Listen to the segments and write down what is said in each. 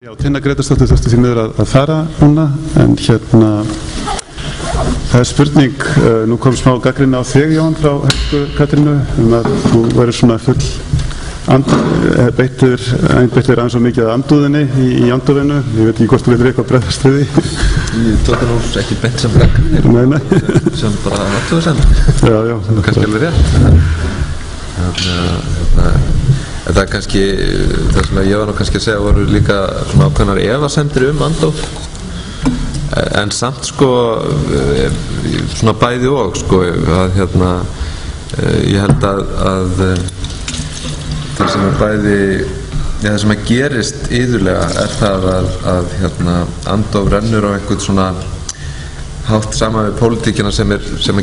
Já, Tinna Grétarsdóttir þurfti því miður að fara núna, en það spurning, nú kom smá gagnrýni á þig, Jón, frá Helgu Katrínu, að þú verður svona full einbeittur aðeins og mikið að andúðinni í andúðinu. Ég veit ekki hvort þú veitur eitthvað bregðast við því. Ég tók það nú ekki beint sem gagnrýni, sem bara andúðisend. Já. Kannski alveg rétt. Það er kannski, það sem ég var nú kannski að segja, voru líka svona ákveðnar efasemdir andóf, en samt sko, svona bæði og sko, að ég held að það sem bæði, það sem gerist iðulega það að andóf rennur á einhvern svona hátt saman við pólitíkina sem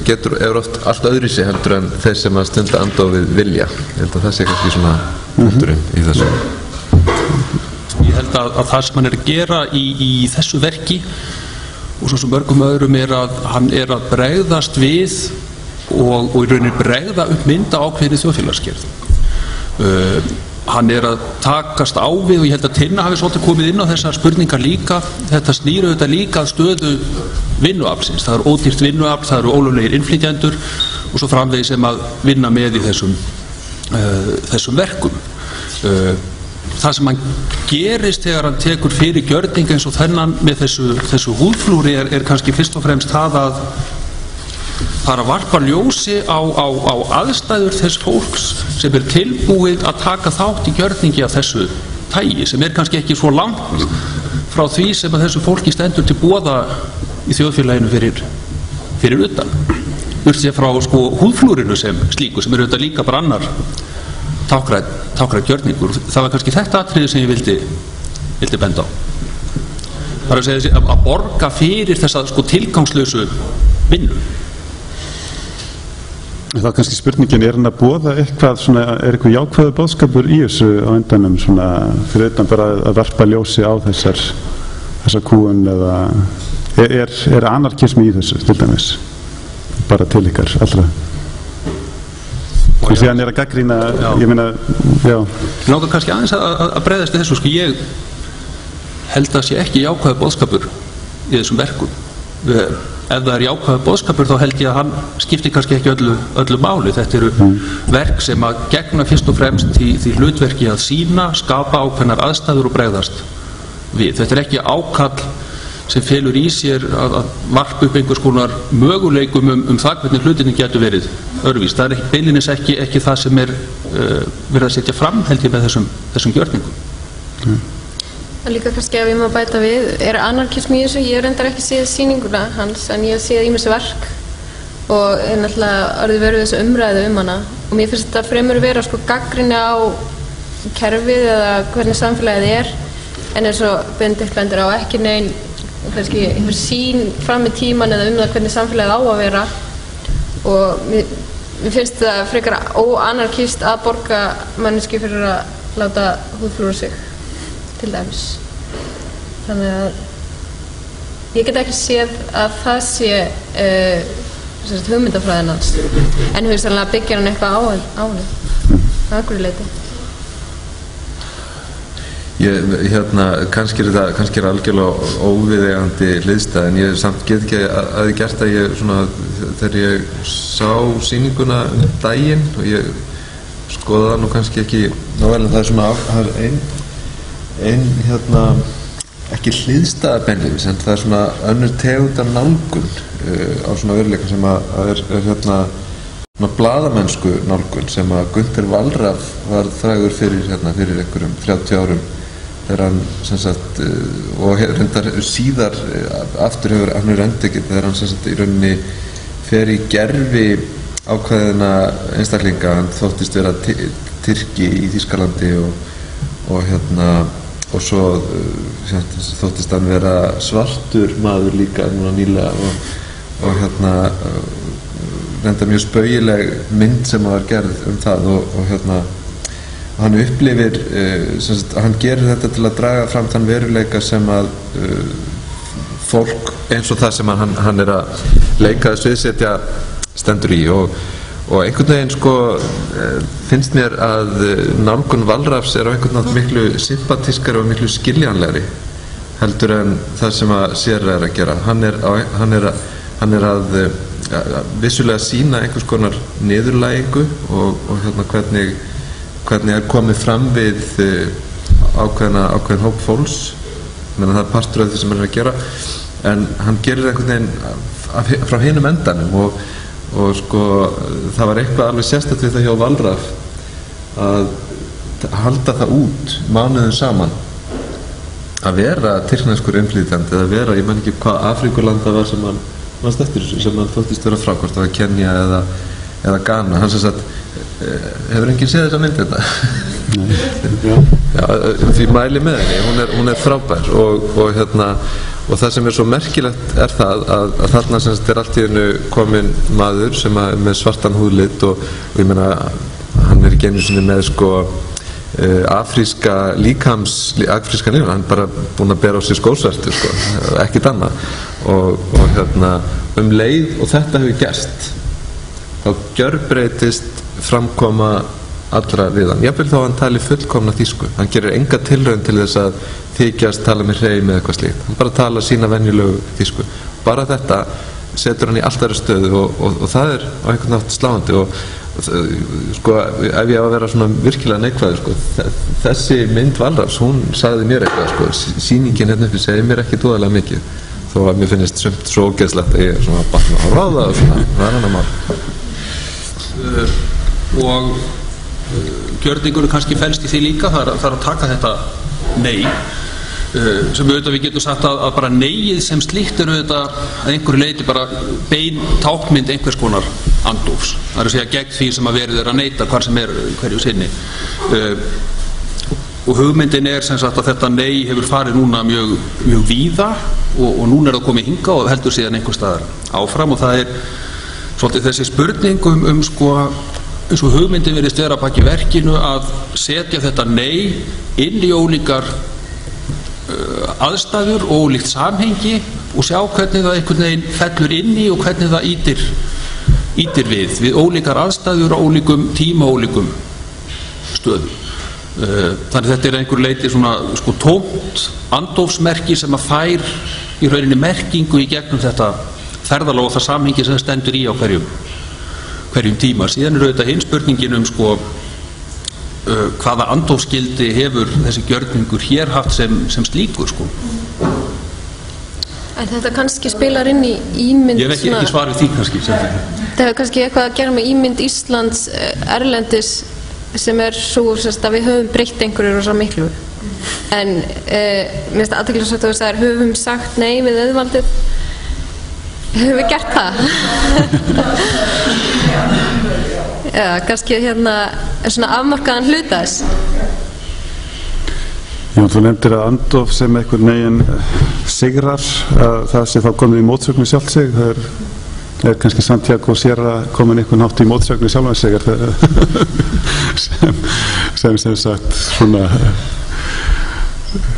getur oft allt öðruvísi heldur en þeir sem að stunda andófið vilja. Ég held að það sé kannski svona hundurinn í þessu. Ég held að það sem hann að gera í þessu verki og svo sem mörgum öðrum að hann að bregðast við og í rauninni bregða upp mynda ákveðinni þjóðfélagsgerð. Hann að takast á við, og ég held að Tinna hafi svolítið komið inn á þessar spurningar líka. Þetta snýr auðvitað líka að stöðu vinnuaflsins. Það ódýrt vinnuafl, það ólöglegir innflytjendur og svo framvegis sem að vinna með í þessum verkum. Það sem hann gerist þegar hann tekur fyrir gjörning eins og þennan með þessu húðflúri kannski fyrst og fremst það að varpa ljósi á aðstæður þess fólks sem tilbúið að taka þátt í gjörningi af þessu tagi, sem kannski ekki svo langt frá því sem að þessu fólki stendur til boða í þjóðfélaginu fyrir utan. Burtséð frá sko húðflúrinu sem slíku, sem auðvitað líka bara annar táknrænn gjörningur. Það var kannski þetta atriði sem ég vildi benda á. Það að segja að borga fyrir þessa sko tilgangslausu vinnu. Það er kannski spurningin, hann að boða eitthvað svona, eitthvað jákvæður boðskapur í þessu á endanum svona, fyrir utan bara að varpa ljósi á þessar kúun, eða anarkismi í þessu til dæmis, bara til ykkar allra? Og síðan að gagnrýna, ég meina, já. Langar kannski aðeins að bregðast við þessu, sko, ég held að sé ekki jákvæður boðskapur í þessum verkum. Ef það jákvæður boðskapur þá held ég að hann skiptir kannski ekki öllu máli. Þetta eru verk sem að gegna fyrst og fremst því hlutverki að sýna, skapa ákveðnar aðstæður og bregðast við. Þetta ekki ákall sem felur í sér að varpa upp einhvers konar möguleikum það hvernig hlutinni getur verið öðruvísi. Það ekki beinlínis ekki það sem verið að setja fram, held ég, með þessum gjörningum. Líka kannski ef ég má bæta við, anarkismi í þessu. Ég reyndar ekki séð sýninguna hans, en ég séð ýmis verk og náttúrulega orðið verið þessu umræðu hana. Og mér finnst þetta fremur vera sko gagnrýni á kerfið eða hvernig samfélagið en eins og Benedikt bendir á ekki nein kannski einhver sýn fram í tíman eða það hvernig samfélagið á að vera. Og mér finnst það frekar óanarkist að borga manneskju fyrir að láta húðflúra sig til dæmis. Þannig að ég get ekki séð að það sé hugmyndafræðin hans, en hugsanlega byggir hann eitthvað á henni að einhverju leyti. Kannski er algjörlega óviðeigandi hliðstæð, en ég samt get ekki að ég gert að ég svona, þegar ég sá sýninguna daginn og ég skoða það nú kannski ekki nável, en það svona ekki hliðstæða beinlínis, en það svona önnur tegundar nálgun á svona veruleika sem blaðamennsku nálgun sem að Günther Wallraff var frægur fyrir einhverjum 30 árum þegar hann og reyndar síðar aftur hefur hann endurtekið þegar hann í rauninni fer í gervi ákveðina einstaklinga. Hann þóttist vera Tyrki í Þýskalandi og svo þóttist hann vera svartur maður líka núna nýlega og reyndar mjög spaugileg mynd sem var gerð það og hann upplifir, hann gerir þetta til að draga fram þann veruleika sem að fólk eins og það sem hann að leika sviðsetja stendur í og og einhvern veginn sko finnst mér að nálgun Wallraffs á einhvern veginn miklu sympatískari og miklu skiljanlegri heldur en það sem að Sierra að gera. Hann er að vissulega sýna einhvers konar niðurlægingu og hvernig komið fram við ákveðin hóp fólks, menn það partur af því sem hann að gera, en hann gerir einhvern veginn frá hinum endanum og sko það var eitthvað alveg sérstakt við það hjá Wallraff að halda það út mánuðum saman að vera tyrkneskur innflytjandi eða vera, ég man ekki hvað Afríkuland það var sem hann mannst eftir þessu, sem hann þóttist vera frá, hvort það var Kenya eða Ghana. Hann sem sagt, hefur enginn séð þessa mynd þetta? Já, því mæli með henni, hún er frábær og það sem er svo merkilegt er það að þarna sem sagt allt í einu kominn maður sem er með svartan húðlit og ég meina hann ekki einu sinni með sko afríska lífan, hann bara búinn að bera á sig skósvertu sko, ekkert annað og leið og þetta hefur gerst þá gjörbreytist framkoma allra við hann, jafnvel þá hann tali fullkomna þýsku, hann gerir enga tilraun til þess að þykjast tala með hreim eða eitthvað slíkt, hann bara tala sína venjulegu þýsku, bara þetta setur hann í alltaf stöðu og það er á einhvern nátt sláandi og sko ef ég á að vera svona virkilega neikvæður sko, þessi mynd Wallraffs, hún sagði mér eitthvað sko, sýningin hérna uppi segir mér ekki dóðalega mikið þó að mér finnist sumt svo ógeðslegt að ég svona batna á ráða og svona, það er annar mál. Og gjörningunum kannski felst í því líka, það er að taka þetta nei, sem auðvitað við getum sagt að bara neið sem slíkt er auðvitað að einhverju leiti bara bein tákmynd einhvers konar andófs, það er að segja gegn því sem að verið er að neita hvar sem er hverju sinni og hugmyndin er sem sagt að þetta nei hefur farið núna mjög víða og núna er það komið hinga og heldur síðan einhver staðar áfram og það er svolítið þessi spurning sko eins og hugmyndin virðist vera að baki verkinu að setja þetta nei inn í ólíkar aðstæður og ólíkt samhengi og sjá hvernig það einhvern veginn fellur inn í og hvernig það ítir við ólíkar aðstæður og ólíkum tíma og ólíkum stöðum. Þannig þetta er einhver leiti svona sko tómt andófsmerki sem að fær í rauninni merkingu í gegnum þetta ferðalag og það samhengi sem það stendur í á hverjum tíma. Síðan er auðvitað hinn spurningin sko hvaða andófsgildi hefur þessi gjörningur hér haft sem slíkur sko. En þetta kannski spilar inn í ímynd ég hef ekki svarið því kannski þetta hefur kannski eitthvað að gera með ímynd Íslands erlendis sem er svo að við höfum breytt einhverju rosa miklu en mér finnst það athyglisvert að það höfum sagt nei við auðvaldið höfum við gert það Já, kannski svona afmarkaðan hluta þess. Já, þú nefndir að andóf sem einhvern veginn sigrar, að það sé þá komið í mótsögnu sjálf sig, það er kannski Santiago Sierra komin einhvern hátt í mótsögnu sjálfan sig sem sagt svona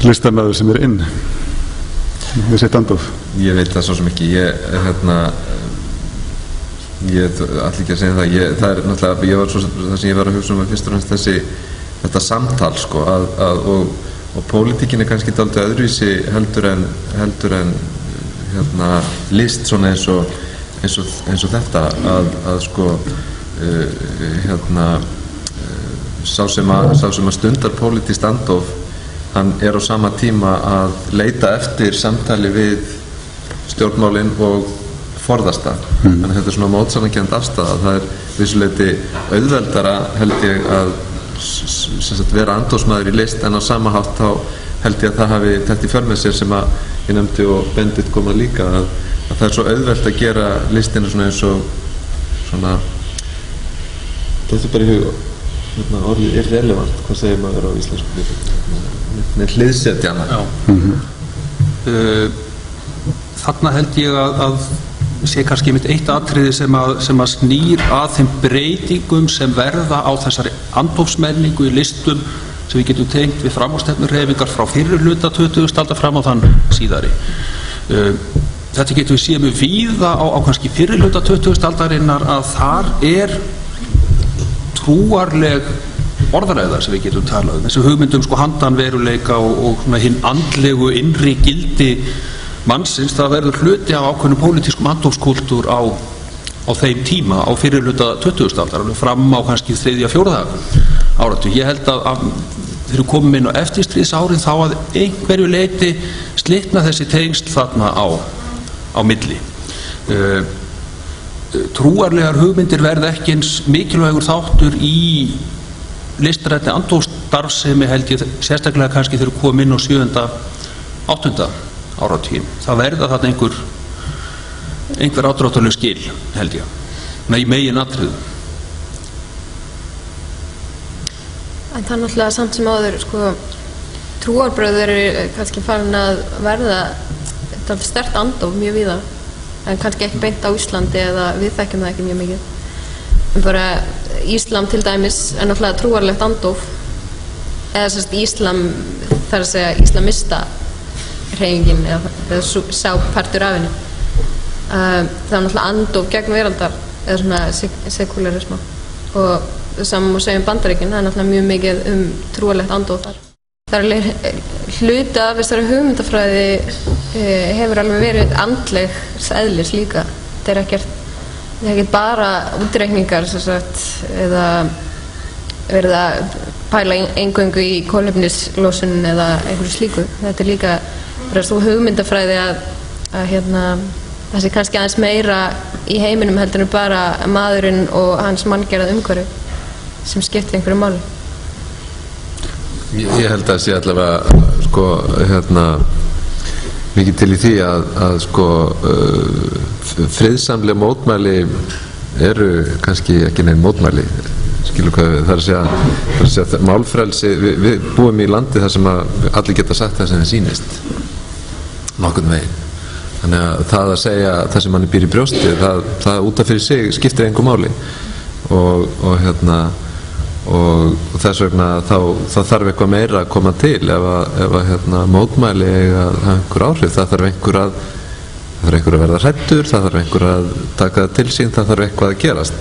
listamæður sem er inn við sitt andóf. Ég veit það svo sem ekki, ég ætla ekki að segja það, það er náttúrulega, það sem ég var að hugsa fyrst og fremst þetta samtal sko, og pólitíkin er kannski dálítið öðruvísi heldur en list svona eins og þetta að sko sá sem að stundar pólitískt andóf, hann er á sama tíma að leita eftir samtali við stjórnmálin og forðast það. Þannig að þetta er svona mótsagnakend afstaða. Það er vissuleyti auðveldara held ég að vera andófsmaður í list en á sama hátt þá held ég að það hafi þetta í för með sér sem að ég nefndi og Bendit koma líka að það er svo auðvelt að gera listina svona eins og svona þetta er bara í hug orðið irrelevant, hvað segir maður á íslensku með hliðsetjana. Þarna held ég að sé kannski mitt eitt atriði sem að snýr að þeim breytingum sem verða á þessari andófsmenningu í listum sem við getum tengt við framúrstefnuhreyfingar frá fyrri hluta 20. aldar fram á þann síðari. Þetta getum við séð mjög víða á kannski fyrri hluta 20. aldarinnar að þar er trúarleg orðaræða sem við getum talað þessi hugmyndum handan veruleika og hinn andlegu innri gildi mannsins, það verður hluti af ákveðnum pólitískum andófskúltúr á þeim tíma, á fyrirhluta 20. aldar, fram á kannski 3. og 4. áratug. Ég held að þegar við komum inn á eftirstríðsárin þá að einhverju leyti slitna þessi tengsl þarna á milli. Trúarlegar hugmyndir verða ekki eins mikilvægur þáttur í listrænni andófsstarfsemi held ég, sérstaklega kannski þegar við komum inn á 7. 8. áratuginn. Það verða þarna einhver ádráttarleg skil held ég, í meginatriðum. En það náttúrulega samt sem áður trúarbrögð eru kannski farin að verða sterkt andóf mjög víða, en kannski ekki beint á Íslandi eða við þekkjum það ekki mjög mikið. Bara Íslam til dæmis er náttúrulega trúarlegt andóf, eða Íslam, það að segja íslamista hreyfingin eða sá partur af henni. Það er náttúrulega andóf gegn veraldar eða svona sekularisma, og það saman má segja Bandaríkin, það er náttúrulega mjög mikið trúarlegt andóf þar. Það er hluti af þessari hugmyndafræði hefur alveg verið andlegs eðlis líka. Það er ekkert bara útreikningar eða verið að pæla eingöngu í kolefnislosun eða einhverju slíku. Þetta er líka bara svo hugmyndafræði að það sé kannski aðeins meira í heiminum heldur en bara maðurinn og hans manngerða umhverfi sem skiptir einhverju máli. Ég held að sé allavega mikið til í því að friðsamleg mótmæli eru kannski ekki neinn mótmæli, skilur hvað við, það er að segja málfrelsi, við búum í landi þar sem að allir geta sagt það sem þeim sýnist nokkurn veginn, þannig að það að segja það sem manni býr í brjósti, það út af fyrir sig skiptir engu máli og þess vegna þá þarf eitthvað meira að koma til ef mótmæli að hafa einhver áhrif. Það þarf einhver að verða hræddur, það þarf einhver að taka það til sín, það þarf eitthvað að gerast.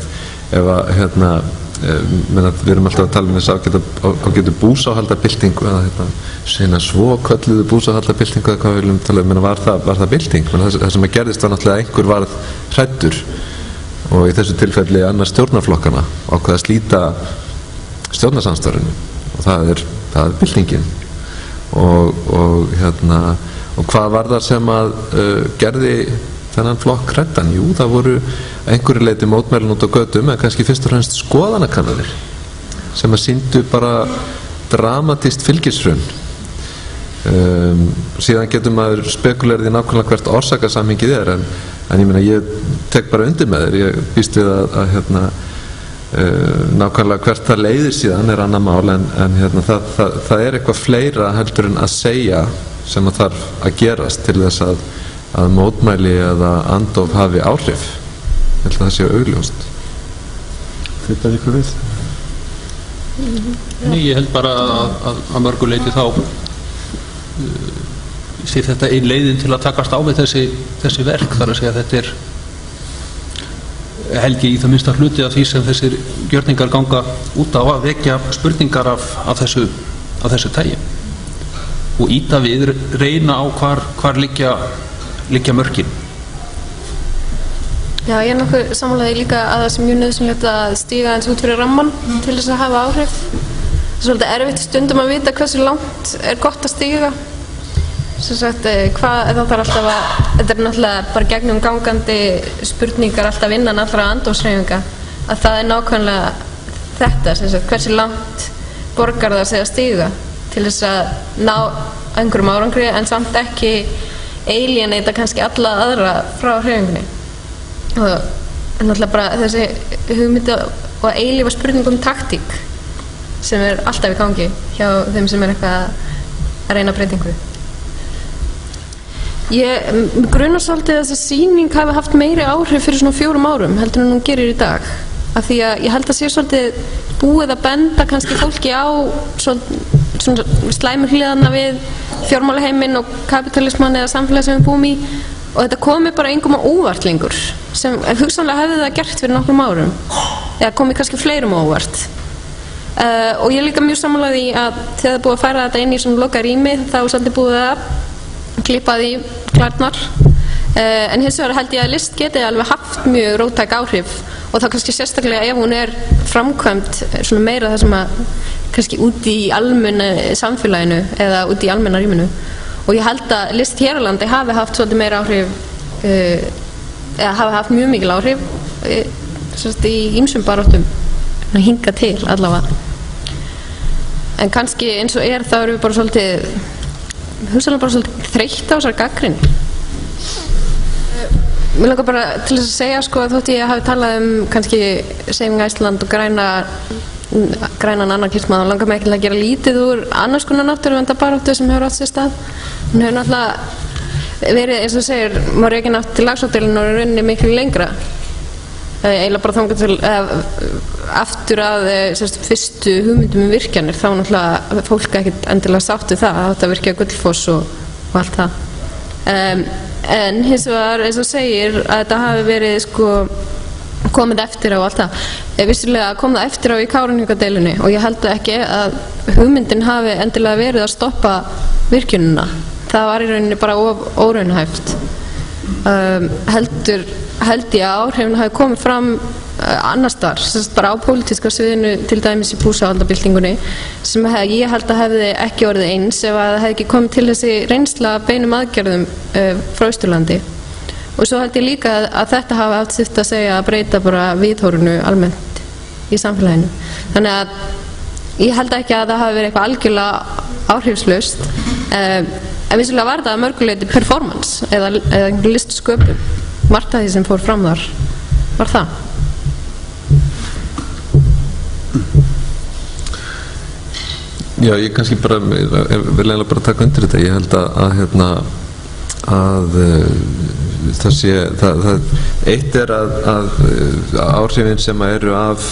Við erum alltaf að tala um þess ágætu búsáhaldabyltingu eða svo kölluðu búsáhaldabyltingu eða hvað við viljum tala um, var það bylting? Það sem að gerðist var náttúrulega einhver varð hræddur, og í þessu tilfelli annars stjórnarflokkana ákveða að slíta stjórnarsamstarfinu, og það er byltingin. Og hvað var það sem að gerði þennan flokk hræddan? Jú, það voru einhverju leyti mótmælin út á götum, en kannski fyrst og fremst skoðanakannanir sem að sýndu bara dramatískt fylgishrun. Síðan getur maður spekulerið í nákvæmlega hvert orsakasamhengið er, en ég meina, ég tek bara undir með þér, ég býst við að nákvæmlega hvert það leiðir síðan er annað mál, en það er eitthvað fleira heldur en að segja sem að þarf að gerast til þess að mótmæli eða andóf hafi áhrif. Ég held að það sé augljóst. Þetta ykkur við? Nei, ég held bara að mörgu leyti þá sé þetta ein leiðin til að takast á við þessi verk, þar að segja þetta er held ég í það minnsta hluti af því sem þessir gjörningar ganga út á, að vekja spurningar af þessu tagi og ýta við, reyna á hvar liggja mörkin. Já, ég er nokkuð sammála því líka að það sé mjög nauðsynlegt að stíga eins út fyrir ramman til þess að hafa áhrif. Það er svolítið erfitt stundum að vita hversu langt er gott að stíga. Sem sagt, þetta er náttúrulega bara gegnum gangandi spurningar alltaf innan allra andófshreyfinga, að það er nákvæmlega þetta, sem sagt, hversu langt borgar það sig að stíga til þess að ná einhverjum árangri, en samt ekki alienata kannski alla aðra frá hreyfingunni. Og náttúrulega bara þessi hugmynd og eilífa spurningum taktík sem er alltaf í gangi hjá þeim sem er eitthvað að reyna breytingu. Ég grunar svolítið að þessi sýning hafi haft meiri áhrif fyrir svona 4 árum heldur en hún gerir í dag, af því að ég held að sé svolítið búið að benda kannski fólki á svona slæmu hliðana við fjármálaheiminn og kapitalismann eða samfélagi sem við búum í, og þetta komi bara engum á óvart lengur, sem hugsanlega hefði það gert fyrir nokkrum árum, eða komið kannski fleirum á óvart. Og ég er líka mjög sammála því að þegar það er búið að færa þetta inn í svona loka rými þá er svolítið búið að klippa því klærnar. En hins vegar held ég að list geti alveg haft mjög róttæk áhrif og þá kannski sérstaklega ef hún er framkvæmt svona meira það sem að kannski út í almenna samfélaginu eða út í almenna rýminu. Og ég held að list hér á landi hafi haft svolítið meira áhrif, eða hafi haft mjög mikil áhrif í ýmsum baráttum hinga til allavega. En kannski eins og þá erum við bara svolítið, hugsanlega bara svolítið þreytt á þessar gagnrýni. Mér langar bara til þess að segja sko að þótt ég hafi talað kannski Saving Iceland og grænan anarkisma, þá langar mig ekki að gera lítið úr annars konar náttúruverndarbaráttu sem hefur átt sér stað. Hún hefur náttúrulega verið, eins og segir, maður ekki nátt til lagsóttilin og rauninni miklu lengra. Eiginlega bara þangað til aftur að fyrstu hugmyndum virkjanir, þá náttúrulega fólk ekkert endilega sáttu það að þetta virkja Gullfoss og allt það. En hins vegar, eins og segir, að þetta hafi verið sko komið eftir á allt það. Vissulega kom það eftir á í Kárahnjúkadeilunni og ég held ekki að hugmyndin hafi endilega verið að stoppa virkjunina. Það var í rauninni bara óraunhæft. Held ég að áhrifin hafi komið fram annars þar, bara á pólitíska sviðinu, til dæmis í búsáhaldabyltingunni, sem ég held að hefði ekki orðið eins ef að það hefði ekki komið til þessi reynsla beinum aðgerðum frá Austurlandi. Og svo held ég líka að þetta hafi haft sitt að segja að breyta bara viðhorfinu almennt í samfélaginu. Þannig að ég held ekki að það hafi verið eitthvað algjörlega áhrifslaust, en vissulega var það að mörguleiti performance eða einhver listsköpun. Margt af því sem fór fram þar var það. Já, ég kannski bara vil eiginlega bara taka undir þetta. Ég held að það sé, eitt er að áhrifin sem eru af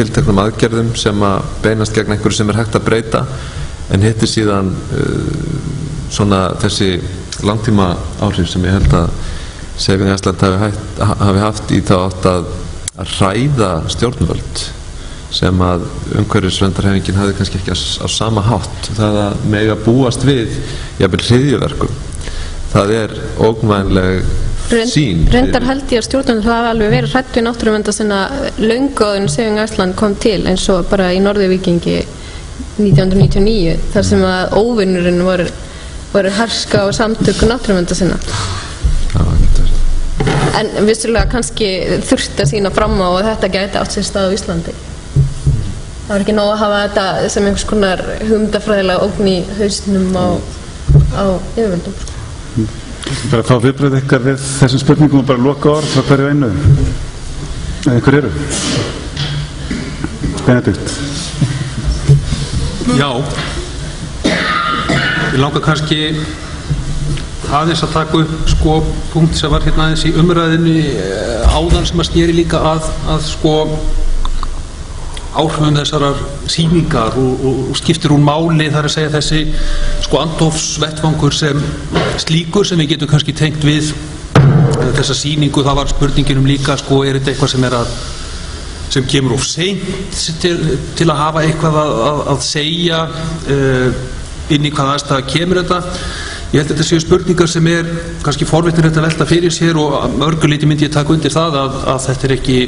tilteknum aðgerðum sem að beinast gegn einhverju sem er hægt að breyta, en hitt er síðan svona þessi langtíma áhrif sem ég held að Saving Iceland hafi haft í þá átt að hræða stjórnvöld sem að umhverfisverndarhreyfingin hafði kannski ekki á sama hátt. Það að mega búast við jafnvel hryðjuverkum, það er ógnvænleg sýn. Reyndar held ég að stjórnvöld hafi alveg verið hrædd við náttúruverndar sinna löngu áður en Saving Iceland kom til, eins og bara í Norðurvíkingi 1999, þar sem að óvinnurinn voru herska og samtöku náttúruverndar sinna. En vissulega kannski þurfti að sýna fram á að þetta gæti átt sér stað á Íslandi. Það var ekki nóg að hafa þetta sem einhvers konar hugmyndafræðilega ógn í hausnum á yfirvöldum. Bara að fá viðbrögð ykkar við þessum spurningum og bara loka orð frá hverju einu. Einhver eru? Benedikt. Já. Ég langar kannski aðeins að taka upp sko punkt sem var hérna aðeins í umræðinni áðan sem að sneri líka að sko áhrifum þessarar sýningar og skiptir úr máli, þar að segja þessi sko andofsvettvangur sem slíkur sem við getum kannski tengt við þessa sýningu. Það var spurningin líka sko, er þetta eitthvað sem kemur of seint til að hafa eitthvað að segja inn í hvaða aðstæða kemur þetta. Ég held að þetta séu spurningar sem er kannski forvitnilegt að velta fyrir sér og mörguleiti myndi ég taka undir það að þetta er ekki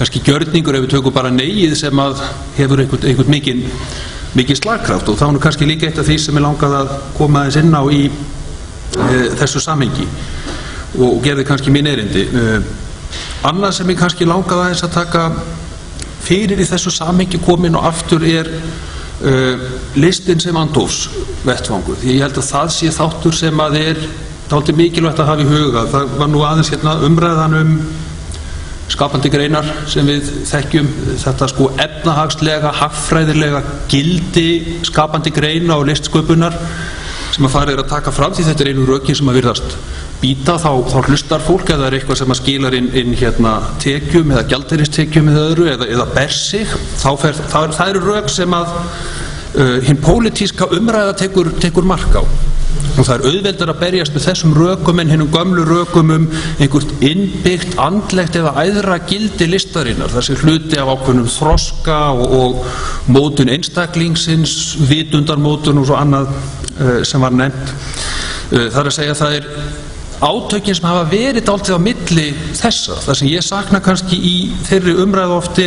kannski gjörningur ef við tökum bara neyið sem að hefur einhvern mikinn slagkraft, og þá er kannski líka eitt af því sem er langað að koma aðeins inn á í þessu samhengi og gerði kannski mín erindi. Annað sem ég kannski langað aðeins að taka fyrir í þessu samhengi komin og aftur er listin sem andofsvettvangur, því ég held að það sé þáttur sem að er dálítið mikilvægt að hafa í huga. Það var nú aðeins umræðan skapandi greinar sem við þekkjum, þetta sko efnahagslega, hagfræðilega gildi skapandi greina og listsköpunar sem að farið að taka fram, því þetta er einu rökin sem að virðast býta, þá hlustar fólk eða er eitthvað sem að skilar inn tekjum eða gjaldeyristekjum eða öðru eða ber sig, það eru rök sem að hinn pólitíska umræða tekur mark á. og það auðveldar að berjast með þessum rökum en hinnum gömlu rökum einhvert innbyggt andlegt eða æðra gildi listarinnar, þessi hluti af ákveðnum þroska og mótun einstaklingsins, vitundarmótun og svo annað sem var nefnt. Það að segja, það átökin sem hafa verið dálítið á milli þessa. Það sem ég sakna kannski í þeirri umræðu oft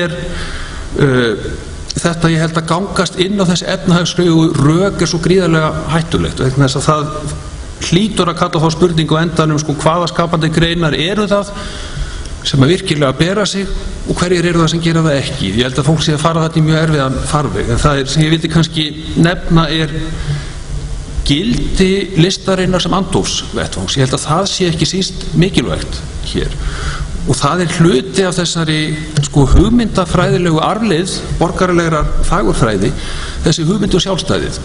þetta, ég held að gangast inn á þessi efnahagslegu rök svo gríðarlega hættulegt, vegna þess að það hlýtur að kalla þá spurningu á endanum, hvaða skapandi greinar eru það sem að virkilega bera sig og hverjir eru það sem gera það ekki. Ég held að fólk sé að fara þetta í mjög erfiðan farveg, en það sem ég vildi kannski nefna gildi listarinnar sem andófsvettvangs. Ég held að það sé ekki síst mikilvægt hér, og það hluti af þessari hugmyndafræðilegu arfleið borgaralegrar fagurfræði, þessi hugmyndu sjálfstæðið,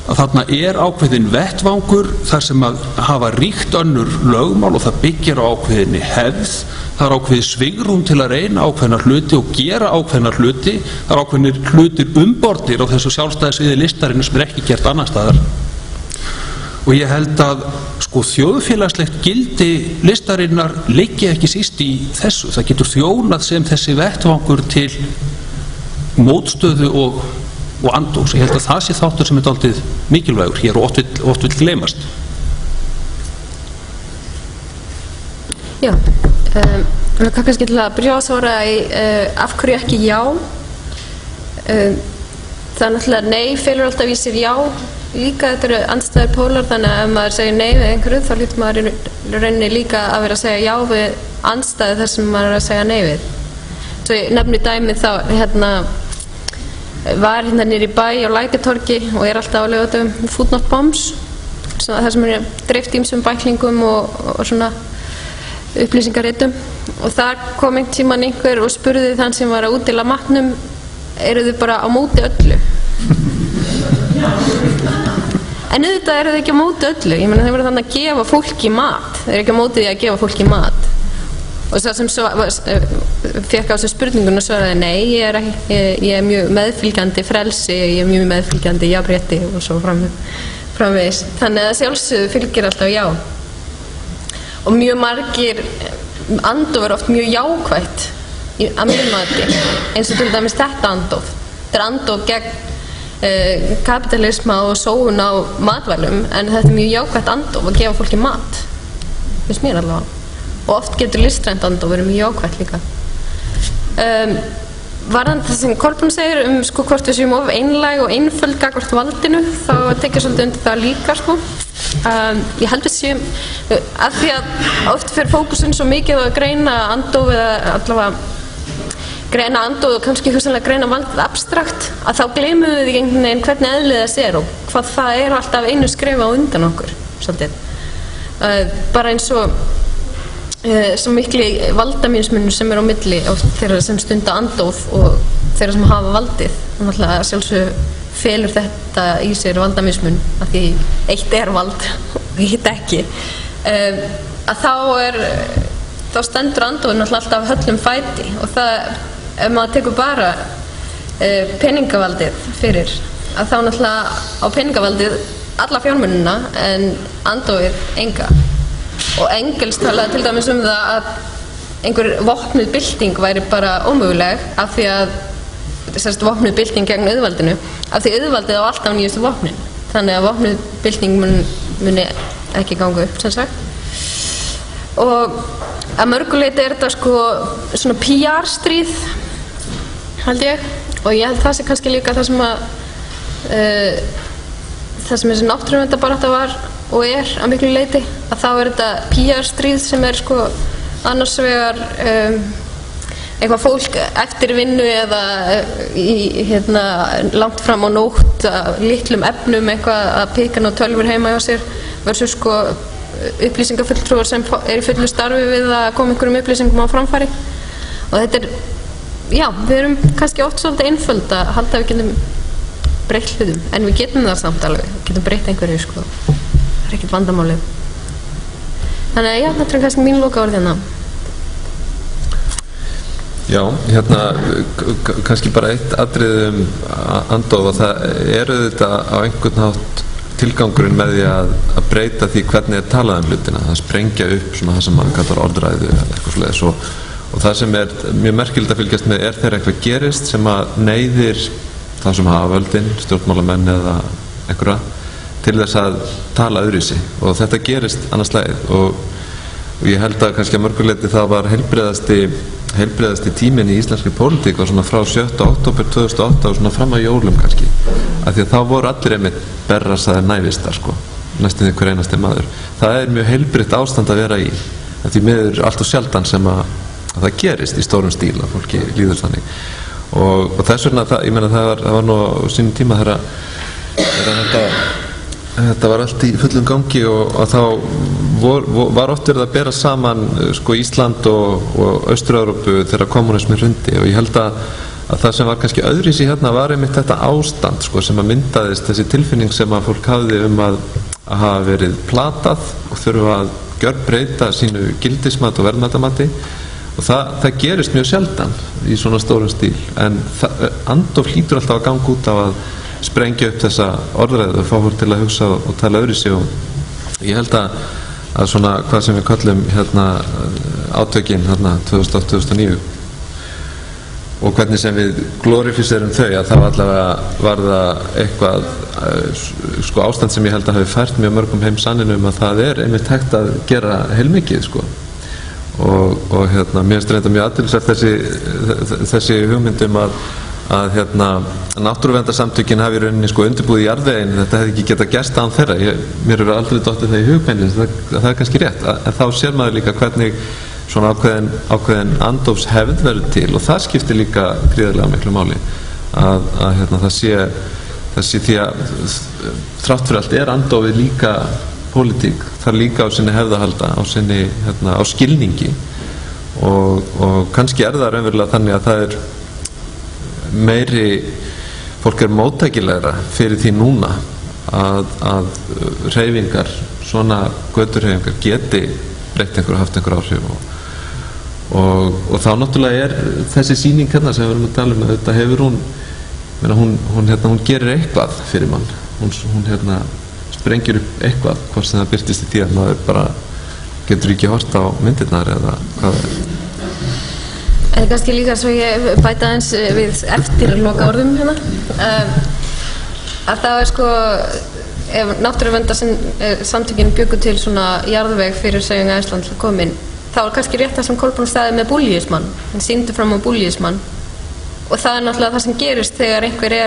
að þarna ákveðin vettvangur þar sem að hafa ríkt önnur lögmál og það byggir á ákveðinni hefð, það ákveðið svigrúm til að reyna ákveðna hluti og gera ákveðna hluti, það ákveðnir hlutir umbordir á þessu sjálfstæðisviði listarinn sem ekki gert annar staðar. Og ég held að þjóðfélagslegt gildi listarinnar liggi ekki síst í þessu. Það getur þjónað sem þessi vettvangur til mótstöðu og andófs. Ég held að það sé þáttur sem dálítið mikilvægur hér og oft vill gleymast. Já, kannski til að byrja að svara í af hverju ekki já. Það náttúrulega nei felur alltaf í sér já. Líka þetta eru andstæður pólar, þannig að ef maður segir nei við einhverju þá hlýtur maður í rauninni líka að vera að segja já við andstæðu þar sem maður er að segja nei við. Svo ég nefni dæmi þá var niður í bæ á Lækjartorgi og alltaf á laugardögum Food Not Bombs, þar sem dreift ýmsum bæklingum og svona upplýsingaritum, og þar kom einhvern tímann einhver og spurði þann sem var að útdeila matnum: eru þið bara á móti öllu? En auðvitað eru þau ekki á móti öllu. Ég meina, þau verður þannig að gefa fólki mat. Þau eru ekki á móti því að gefa fólki mat. Og það sem fekk á sig spurninguna svaraði nei, ég er mjög meðfylgjandi frelsi, ég er mjög meðfylgjandi jafnrétti og svo framvegis. Þannig að sjálfsögðu fylgir alltaf já. Og mjög margir andóf oft mjög jákvætt að mjög mati, eins og til dæmis þetta andóf. Þetta andóf gegn kapitalisma og sóun á matvælum, en þetta mjög jákvætt andóf að gefa fólki mat, finnst mér allavega. Og oft getur listrænt andóf verið mjög jákvætt líka. Varðandi það sem Kolbrún segir hvort við séum of einlæg og einföld gagnvart valdinu, þá tekja svolítið undir það líka ég held við séum, af því að oft fer fókusinn svo mikið að greina andóf eða allavega greina andóf og kannski hugsanlega greina valdið abstrakt, að þá gleymum við einhvern veginn hvernig eðlið þess og hvað það alltaf einu skrefa á undan okkur svolítið. Bara eins og svo mikli valdamismunur sem á milli þeirra sem stunda andóf og þeirra sem hafa valdið. Þannig að sjálfsög felur þetta í sér valdamismun, af því eitt vald og hitt ekki. Að þá stendur andófin alltaf höllum fæti, og það, ef maður tekur bara peningavaldið fyrir, að þá náttúrulega á peningavaldið alla fjármunina en andófið enga. Og Engels talaði til dæmis það að einhver vopnuð bylting væri bara ómöguleg, af því að vopnuð bylting gegn auðvaldinu, af því auðvaldið á alltaf nýjustu vopnin, þannig að vopnuð bylting muni ekki ganga upp, sem sagt. Og að mörguleiti þetta svona PR-stríð, held ég, og ég held það sé kannski líka það sem þessi náttúruverndarbarátta var og að miklu leiti, að þá þetta PR-stríð sem annars vegar eitthvað fólk eftir vinnu eða langt fram á nótt litlum efnum eitthvað að pika ná tölvur heima hjá sér versus upplýsingafulltrúar sem í fullu starfi við að koma einhverjum upplýsingum á framfæri. Og þetta já, við erum kannski oft svolítið einföld að halda að við getum breytt hlutum, en við getum það samt alveg, við getum breytt einhverju, það ekkert vandamáli. Þannig að já, þetta kannski mín lokaorð hérna. Já, kannski bara eitt atriði andóf, að það auðvitað á einhvern hátt tilgangurinn með því að breyta því hvernig talað hlutina, að sprengja upp svona það sem maður kallar orðræðu eða eitthvað svoleiðis og það sem mjög merkilegt að fylgjast með þegar eitthvað gerist sem að neyðir þá sem hafa völdin, stjórnmálamenn eða einhverja til þess að tala öðruvísi og þetta gerist annars slagið og ég held að kannski að mörguleiti það var heilbrigðasti tíminn í íslenskri pólitík og svona frá 7. október 2008 og svona fram að jólum kannski af því að þá voru allir einmitt berrasaðir nævistar sko, næstum því hver einasti maður. Það mjög heilbrigt ástand að vera í af því miður allt og sjaldan sem að það gerist í stórum stíl að fólki líður þannig og þess vegna ég meina það var nú á sínum tíma þegar þetta var allt í fullum gangi og þá var oft verið að bera saman sko Ísland og Austur-Evrópu þegar kommunismi hrundi og ég held að það sem var kannski öðruvísi hérna var einmitt þetta ástand sko sem að myndaðist þessi tilfinning sem að fólk hafði að hafa verið platað og þurfa að gjörbreyta sínu gildismat og verðmætamati og það gerist mjög sjaldan í svona stórum stíl en Andóf hlýtur alltaf að ganga út af að sprengja upp þessa orðræðu og fá fólk til að hugsa og tala öðruvísi og ég held að svona hvað sem við kallum hérna átökin hérna 2008-2009 og hvernig sem við glorifiserum þau að það allavega var það eitthvað sko ástand sem ég held að hafi fært mjög mörgum heim sanninum að það einmitt hægt að gera heilmikið sko og hérna mér finnst reynda mjög athyglisvert þessi hugmyndum að hérna náttúruverndarsamtökin hafi í rauninni sko undirbúið í jarðveginn þetta hefði ekki getað gerst án þeirra mér eru aldrei dottið það í hugpennin það kannski rétt en þá sér maður líka hvernig svona ákveðin andófshefð verður til og það skiptir líka gríðarlega miklu máli að hérna það sé því að þrátt fyrir allt andófið líka pólitík þar líka á sinni hefð að halda á sinni hérna á skilningi og kannski það raunverulega þannig að það meiri fólk móttækilegra fyrir því núna að hreyfingar svona göturhreyfingar geti breytt haft einhver áhrif og þá náttúrulega þessi sýning hérna sem við erum að tala um þetta hefur hún gerir eitthvað fyrir mann hún hérna sprengir upp eitthvað hvort sem það birtist í því að maður bara getur ekki hort á myndirnar eða hvað En kannski líka svo ég bæta eins við eftir loka orðum hérna að það sko ef náttúruverndarsamtökin bjuggu til svona jarðveg fyrir Sveigum Æsland komin þá kannski rétt það sem Kolbrún staði með búlíismann hann sýndi fram á búlíismann og það náttúrulega það sem gerist þegar einhver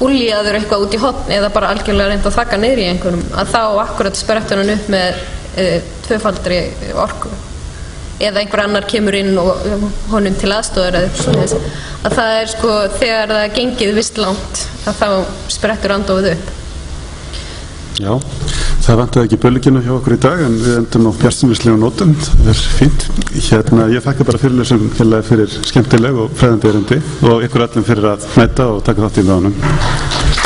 búlíaður eitthvað út í horn eða bara algjörlega reynd að þakka niður í einhverjum að þá akkurat sprettur hann upp með tvöfaldri orku eða einhver annar kemur inn og honum til aðstoðar eða að það sko þegar það gengið visst langt að þá sprettur andófið upp Já, það vantaði ekki bölginu hjá okkur í dag en við endum á bjartsýnislegum nótum það fínt hérna, ég þakka bara fyrirlesum fyrir skemmtileg og fræðandi erindi og ykkur öllum fyrir að mæta og taka þátt í það honum